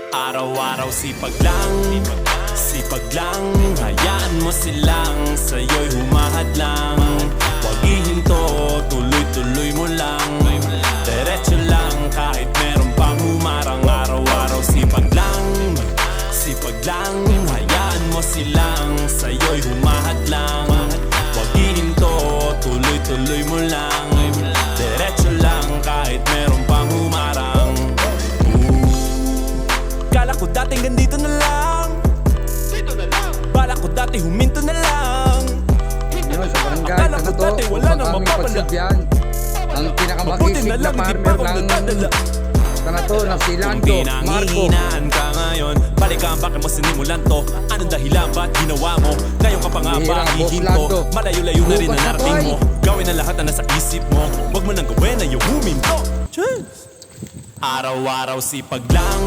Araw-araw sipag lang, hayaan mo silang sa'yo'y humahadlang. Huwag ihinto, tuloy-tuloy mo lang, diretso lang kahit meron pang humarang. Araw-araw sipag lang, hayaan mo silang sa'yo'y humahadlang. Huwag ihinto, tuloy-tuloy mo lang, diretso lang kahit meron pang humarang. Kala ko dating ganito na lang, bala ko dati huminto na lang. Yun, sa barangay, Akala ko ano to, dati wala nang upang aming mapapala. pagsadyan. Ang Mabuti pinakamagisig na na lang, hindi pa farmer ako ng nagdadala. to, ng Kung Silando, Marco. pinanghihinaan ka ngayon, balikan bakit mo sinimulan to? Anong dahilan ba't ginawa mo? Ngayon ka pa nga ba Bihira, Boss hihinto? Lando. Malayo-layo na rin Bukas ang na to, narating ay. mo. Gawin ang lahat na nasa isip mo, wag mo nang gawin na yung huminto. Araw-araw sipag lang.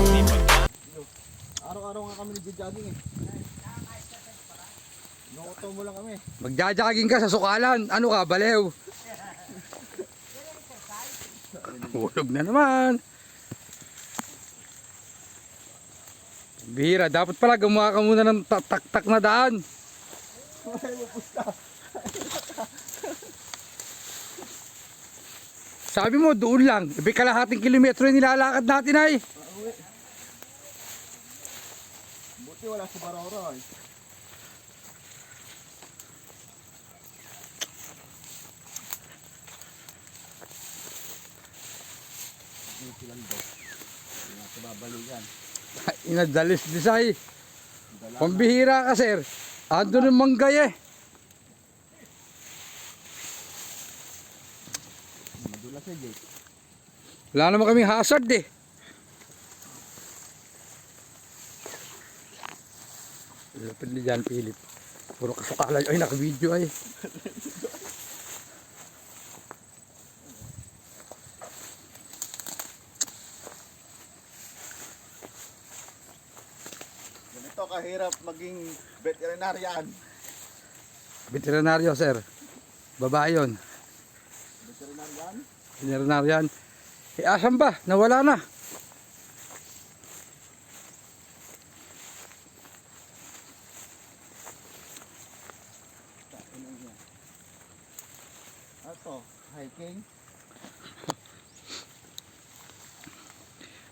Araw-araw nga kami nag-jogging eh. Nakuto mo lang kami. Magja-jogging ka sa sukalan. Ano ka, balew? Hulog na naman. Bihira, dapat pala gumawa ka muna ng tak-tak na daan. Sabi mo, doon lang. Ibig kalahating kilometro yung nilalakad natin ay. Buti wala si Barora eh. Inadalis disay. Pambihira ka, sir. Ando ng manggay eh. Madulas eh, Jake. Wala naman kaming hazard eh. Lapit na dyan, Philip. Puro kasukalan. Ay, naka-video ay. Ganito kahirap maging veterinarian. Veterinaryo, sir. Babae yun. Veterinarian? Veterinaryan. Eh, asan ba? Nawala na. Ato, hiking.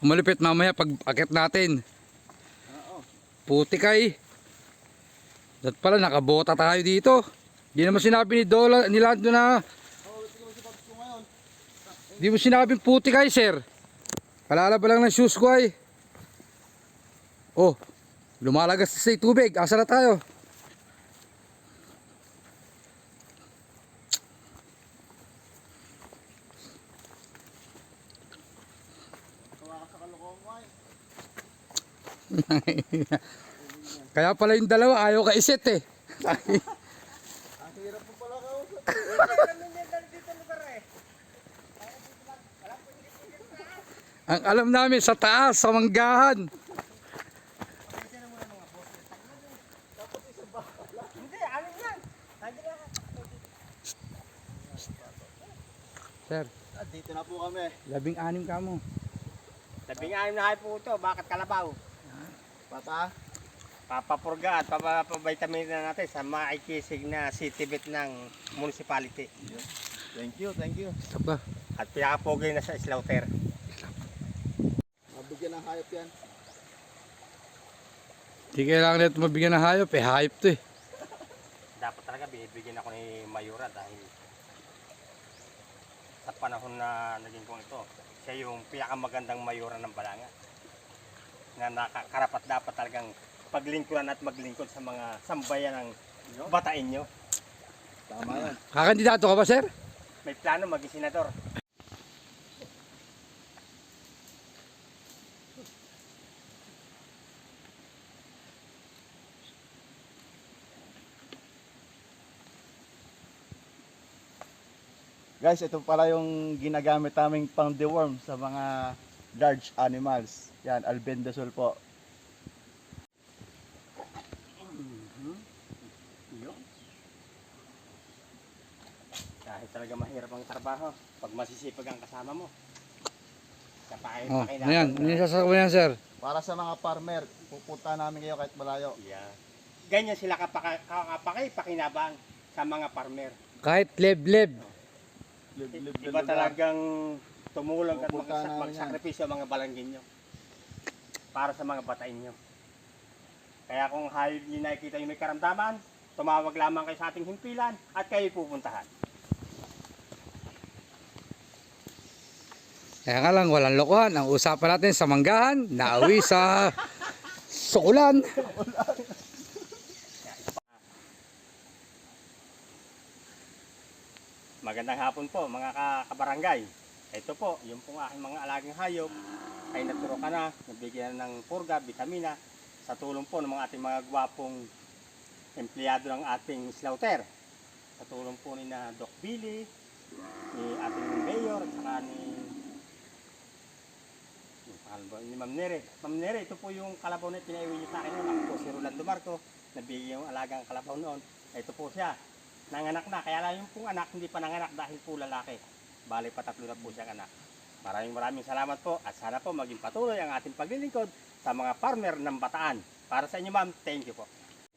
Malupit mamaya pag akit natin. Oo. Putik ay. Dat pala, nakabota tayo dito. Di naman sinabi ni Lando na. Oo, ito naman si Pops ko ngayon. Di mo sinabing putik ay, sir. Palalaba lang ng shoes ko ay. Oh, lumalagas sa tubig. Asa na tayo? Tawa ka sa kalokohan mo ay. Kaya pala yung dalawa, ayaw ka isit eh. Ang hirap mo pala ka. Ang alam namin sa taas, sa manggahan. Sir, Dito na po kami. 16 ka mo. 16 na po ito, bakit kalabaw? Pata. Papapurga at papavitamin na natin sa maikisig na citybit ng municipality. Thank you, thank you. Saba. At pinakapugay na sa slaughter. Mabigyan ng hayop yan. Di kailangan nito mabigyan ng hayop eh. Hayop to eh. Dapat talaga binibigyan ako ni Mayura dahil sa panahon na naging kong ito, siya yung pinakamagandang Mayura ng Balanga. Na nakakarapat dapat talagang paglingkuran at maglingkod sa mga sambayan ng Batainyo. Tama yan. Kakandidato ka ba, sir? May plano maging senador. Guys, ito pala yung ginagamit naming pang deworm sa mga large animals. Yan, albendazole po. Kahit talaga mahirap ang trabaho, pag masisipag ang kasama mo. Sa pahay, Oh, ayan. Ano yung sasabi yan, sir? Para sa mga farmer, pupunta namin kayo kahit malayo. Yeah. Ganyan sila pakinabang sa mga farmer. Kahit leb-leb. Iba talagang tumulong at Pupunta namin magsakripisyo ang mga balangin nyo para sa mga batain nyo. Kaya kung hayop nyo nakikita yung may karamdaman, tumawag lamang kayo sa ating himpilan at kayo pupuntahan. Kaya nga lang, walang lokohan. Ang usapan natin sa manggahan, nauwi sa sukulan. Magandang hapon po mga kabarangay. Ito po, yung pong aking mga alagang hayop ay naturo ka na, nabigyan ng purga, vitamina sa tulong po ng mga ating mga gwapong empleyado ng ating slaughter. Sa tulong po ni na Doc Billy, ni ating mayor, at saka ni Ma'am Nere. Ma'am Nere, ito po yung kalabaw na pinaiwi niyo sa akin noon. Ako po si Rolando Marco, nabigyan yung alagang kalabaw noon. Ito po siya. Nanganak na, kaya lang yung pong anak hindi pa nanganak dahil po lalaki. Bali pa 3 na po siyang anak. Maraming salamat po at sana po maging patuloy ang ating paglilingkod sa mga farmer ng Bataan. Para sa inyo ma'am, thank you po.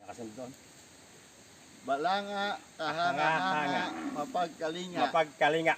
Nakasunod doon. Balanga, kahanga-hanga, mapagkalinga. Mapagkalinga.